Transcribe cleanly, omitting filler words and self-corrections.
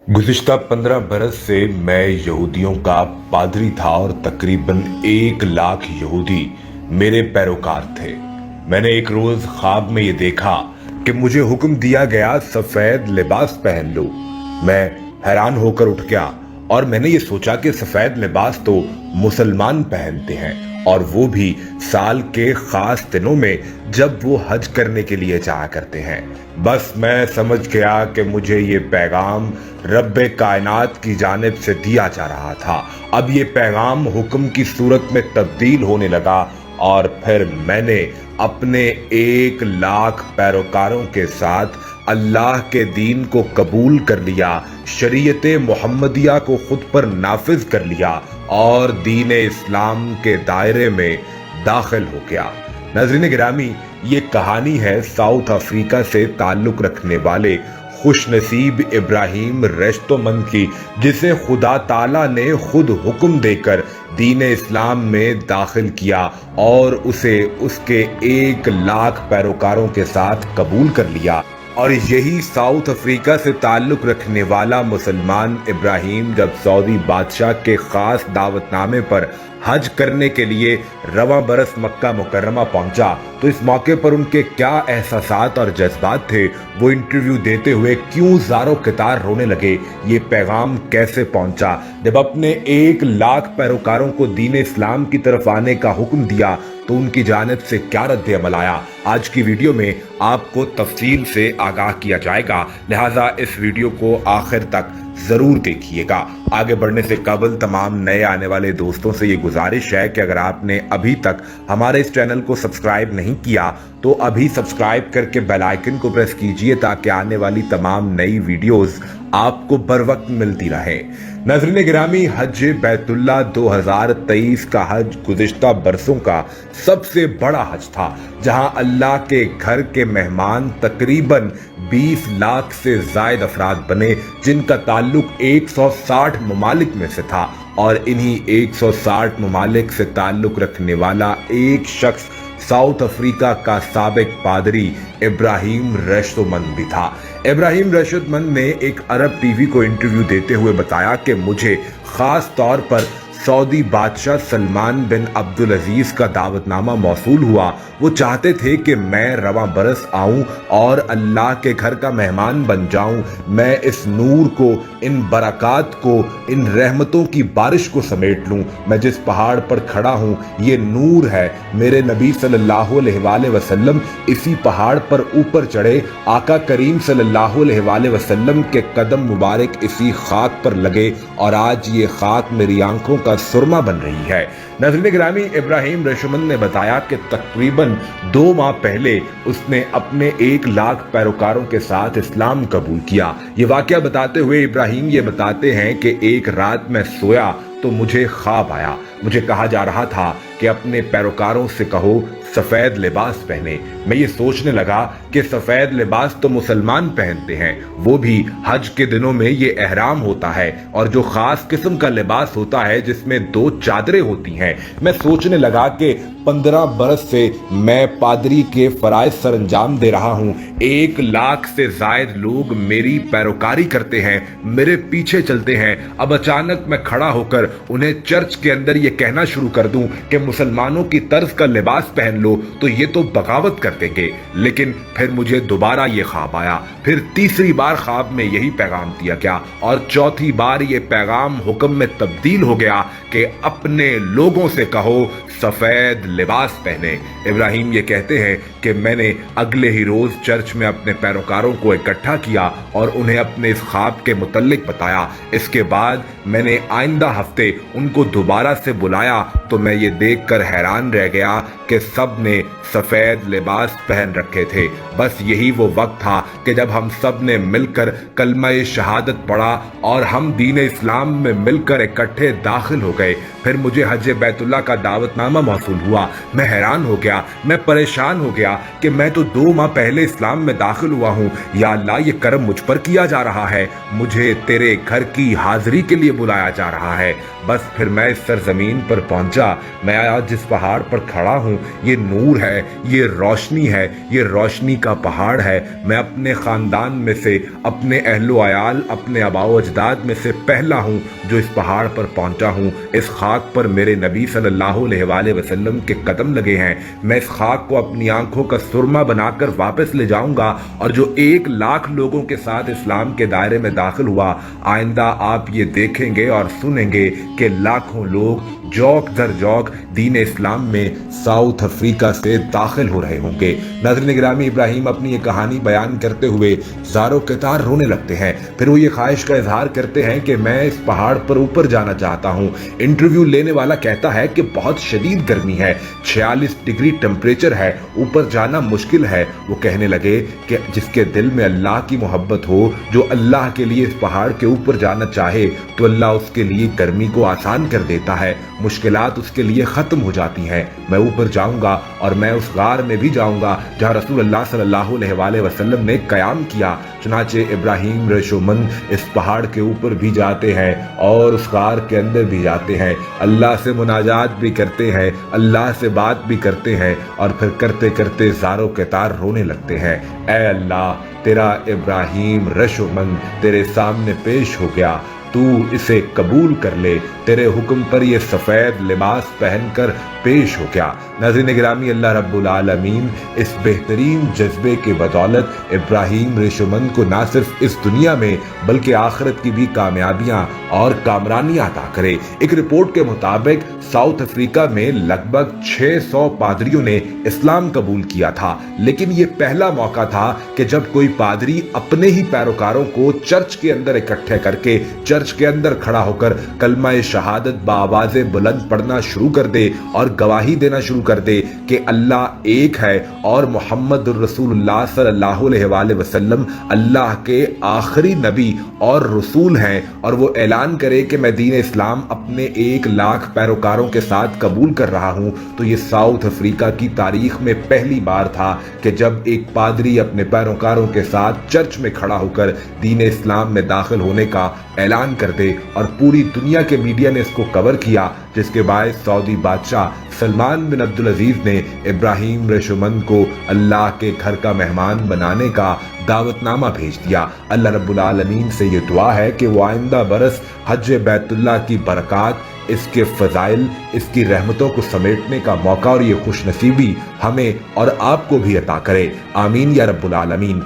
गुज़िश्ता 15 बरस से मैं यहूदियों का पादरी था और तकरीबन 1 लाख यहूदी मेरे पैरोकार थे। मैंने एक रोज ख्वाब में ये देखा कि मुझे हुक्म दिया गया सफेद लिबास पहन लो। मैं हैरान होकर उठ गया और मैंने ये सोचा कि सफेद लिबास तो मुसलमान पहनते हैं और वो भी साल के खास दिनों में जब वो हज करने के लिए जाया करते हैं। बस मैं समझ गया कि मुझे ये पैगाम रब्बे कायनात की जानिब से दिया जा रहा था। अब ये पैगाम हुक्म की सूरत में तब्दील होने लगा और फिर मैंने अपने 1 लाख पैरोकारों के साथ अल्लाह के दीन को कबूल कर लिया, शरीयत मोहम्मदिया को खुद पर नाफिज कर लिया और दीन इस्लाम के दायरे में दाखिल हो गया। नाज़रीन गिरामी, ये कहानी है साउथ अफ्रीका से ताल्लुक रखने वाले खुशनसीब इब्राहिम रेश्तोमंद की, जिसे खुदा ताला ने खुद हुक्म देकर दीन इस्लाम में दाखिल किया और उसे उसके 1 लाख पैरोकारों के साथ कबूल कर लिया। और यही साउथ अफ्रीका से ताल्लुक रखने वाला मुसलमान इब्राहिम जब सऊदी बादशाह के खास दावतनामे पर हज करने के लिए रवां बरस मक्का मुकर्रमा पहुंचा तो इस मौके पर उनके क्या एहसासात और जज्बात थे, वो इंटरव्यू देते हुए क्यों ज़ारो कितार रोने लगे, ये पैगाम कैसे पहुंचा, जब अपने 1 लाख पैरोकारों को दीन इस्लाम की तरफ आने का हुक्म दिया तो उनकी जानिब से क्या रद्द अमल आया, आज की वीडियो में आपको तफसील से आगाह किया जाएगा। लिहाजा इस वीडियो को आखिर तक जरूर देखिएगा। आगे बढ़ने से कबल तमाम नए आने वाले दोस्तों से ये गुजारिश है कि अगर आपने अभी तक हमारे इस चैनल को सब्सक्राइब नहीं किया तो अभी सब्सक्राइब करके बेल आइकन को प्रेस कीजिए ताकि आने वाली तमाम नई वीडियोस आपको बर वक्त मिलती रहे। नाज़रीन गिरामी, हज बैतुल्लाह 2023 का हज गुज़िश्ता बरसों का सबसे बड़ा हज था, जहां अल्लाह के घर के मेहमान तकरीबन 20 लाख से जायद अफराद बने, जिनका ताल्लुक 160 ममालिक में से था और इन्हीं 160 ममालिक से ताल्लुक रखने वाला एक शख्स साउथ अफ्रीका का साबिक पादरी इब्राहिम रेश्तोमंद भी था। इब्राहिम रेश्तोमंद ने एक अरब टीवी को इंटरव्यू देते हुए बताया कि मुझे खास तौर पर सऊदी बादशाह सलमान बिन अब्दुल अजीज का दावतनामा मौसूल हुआ। वो चाहते थे कि मैं रवां बरस आऊं और अल्लाह के घर का मेहमान बन जाऊं। मैं इस नूर को, इन बरक़ात को, इन रहमतों की बारिश को समेट लूं। मैं जिस पहाड़ पर खड़ा हूं ये नूर है। मेरे नबी सल्लल्लाहु अलैहि वसल्लम इसी पहाड़ पर ऊपर चढ़े, आका करीम सल्लल्लाहु अलैहि वसल्लम के कदम मुबारक इसी खाक पर लगे और आज ये खाक मेरी आंखों का सुरमा बन रही है। नाज़रीन गिरामी, इब्राहिम रेश्तोमंद ने बताया कि तकरीबन 2 माह पहले उसने अपने 1 लाख पैरोकारों के साथ इस्लाम कबूल किया। ये वाकया बताते हुए इब्राहिम ये बताते हैं कि एक रात मैं सोया तो मुझे ख्वाब आया। मुझे कहा जा रहा था कि अपने पैरोकारों से कहो सफेद लिबास पहने। मैं ये सोचने लगा कि सफेद लिबास तो मुसलमान पहनते हैं, वो भी हज के दिनों में ये एहराम होता है और जो खास किस्म का लिबास होता है जिसमें 2 चादरें होती हैं। मैं सोचने लगा कि 15 बरस से मैं पादरी के फराइज सर अंजाम दे रहा हूँ। 1 लाख से जायद लोग मेरी पैरोकारी करते हैं, मेरे पीछे चलते हैं। अब अचानक मैं खड़ा होकर उन्हें चर्च के अंदर ये कहना शुरू कर दूं कि मुसलमानों की तर्ज का लिबास पहन लो तो ये तो बगावत कर देंगे। लेकिन फिर मुझे दोबारा ये ख्वाब आया, फिर तीसरी बार ख्वाब में यही पैगाम दिया गया और चौथी बार ये पैगाम हुक्म में तब्दील हो गया कि अपने लोगों से कहो सफेद लिबास पहने। इब्राहिम ये कहते हैं कि मैंने अगले ही रोज चर्च में अपने पैरोकारों को इकट्ठा किया और उन्हें अपने इस ख्वाब के मुतल्लिक बताया। इसके बाद मैंने आइंदा हफ्ते उनको दोबारा से बुलाया तो मैं ये देखकर हैरान रह गया कि सब ने सफेद लिबास पहन रखे थे। बस यही वो वक्त था कि जब हम सब ने मिलकर कलमा शहादत पढ़ा और हम दीन इस्लाम में मिलकर इकट्ठे दाखिल हो गए। फिर मुझे हज बैतुल्लाह का दावतनामा मौसूल हुआ ہوا، میں حیران ہو گیا، میں پریشان ہو گیا کہ میں تو 2 ماہ پہلے اسلام میں داخل ہوا ہوں، یا اللہ یہ کرم مجھ پر کیا جا رہا ہے، مجھے تیرے گھر کی حاضری کے لیے بلایا جا رہا ہے۔ بس پھر میں اس سرزمین پر پہنچا، میں آج جس پہاڑ پر کھڑا ہوں یہ نور ہے، یہ روشنی ہے، یہ روشنی کا پہاڑ ہے۔ میں اپنے خاندان میں سے، اپنے اہل و عیال، اپنے آباء و اجداد میں سے پہلا ہوں جو اس پہاڑ پر پہنچا ہوں۔ اس خاک پر میرے نبی صلی اللہ علیہ وآلہ وسلم کے قدم لگے ہیں۔ میں اس خاک کو اپنی آنکھوں کا سرما بنا کر واپس لے جاؤں گا، اور جو 1 لاکھ لوگوں کے ساتھ اسلام کے دائرے میں داخل ہوا، آئندہ آپ یہ دیکھیں گے اور سنیں گے کہ لاکھوں لوگ جوک در جوک دین اسلام میں ساؤتھ افریقہ سے داخل ہو رہے ہوں گے۔ ناظرین گرامی، ابراہیم اپنی یہ کہانی بیان کرتے ہوئے زار و قطار رونے لگتے ہیں۔ پھر وہ یہ خواہش کا اظہار کرتے ہیں کہ میں اس پہاڑ پر اوپر جانا چاہتا ہوں۔ انٹرویو لینے والا کہتا ہے کہ بہت شدید گرمی ہے، 46 ڈگری ٹمپریچر ہے، اوپر جانا مشکل ہے۔ وہ کہنے لگے کہ جس کے دل میں اللہ کی محبت ہو، جو اللہ کے لیے اس پہاڑ کے اوپر جانا چاہے، تو اللہ اس کے لیے گرمی کو آسان کر دیتا ہے، مشکلات اس کے لیے ختم ہو جاتی ہیں۔ میں اوپر جاؤں گا اور میں اس غار میں بھی جاؤں گا جہاں رسول اللہ صلی اللہ علیہ وآلہ وسلم نے قیام کیا۔ چنانچہ ابراہیم رشومند اس پہاڑ کے اوپر بھی جاتے ہیں اور اس غار کے اندر بھی جاتے ہیں، اللہ سے مناجات بھی کرتے ہیں، اللہ سے بات بھی کرتے ہیں، اور پھر کرتے کرتے زاروں کے تار رونے لگتے ہیں۔ اے اللہ، تیرا ابراہیم رشومند تیرے سامنے پیش ہو گیا، تو اسے قبول کر لے، تیرے حکم پر یہ سفید لباس پہن کر پیش ہو گیا۔ ناظرین گرامی، اللہ رب العالمین اس بہترین جذبے کے بدولت ابراہیم رشومند کو نہ صرف اس دنیا میں بلکہ آخرت کی بھی کامیابیاں اور کامرانیاں عطا کرے۔ ایک رپورٹ کے مطابق ساؤتھ افریقہ میں لگ بھگ 600 پادریوں نے اسلام قبول کیا تھا، لیکن یہ پہلا موقع تھا کہ جب کوئی پادری اپنے ہی پیروکاروں کو چرچ کے اندر اکٹھے کر کے چرچ کے اندر کھڑا ہو کر کلمہ شہادت بآواز بلند پڑھنا شروع کر دے اور گواہی دینا شروع کر دے کہ اللہ ایک ہے اور محمد الرسول اللہ صلی اللہ علیہ وآلہ وسلم اللہ کے آخری نبی اور رسول ہیں، اور وہ اعلان کرے کہ میں دین اسلام اپنے 1 لاکھ پیروکاروں کے ساتھ قبول کر رہا ہوں۔ تو یہ ساؤتھ افریقہ کی تاریخ میں پہلی بار تھا کہ جب ایک پادری اپنے پیروکاروں کے ساتھ چرچ میں کھڑا ہو کر دین اسلام میں داخل ہونے کا اعلان کر دے، اور پوری دنیا کے میڈیا نے اس کو کور کیا، جس کے باعث سعودی بادشاہ سلمان بن عبدالعزیز نے ابراہیم رشومند کو اللہ کے گھر کا مہمان بنانے کا دعوت نامہ بھیج دیا۔ اللہ رب العالمین سے یہ دعا ہے کہ وہ آئندہ برس حج بیت اللہ کی برکات، اس کے فضائل، اس کی رحمتوں کو سمیٹنے کا موقع اور یہ خوش نصیبی ہمیں اور آپ کو بھی عطا کرے۔ آمین یا رب العالمین۔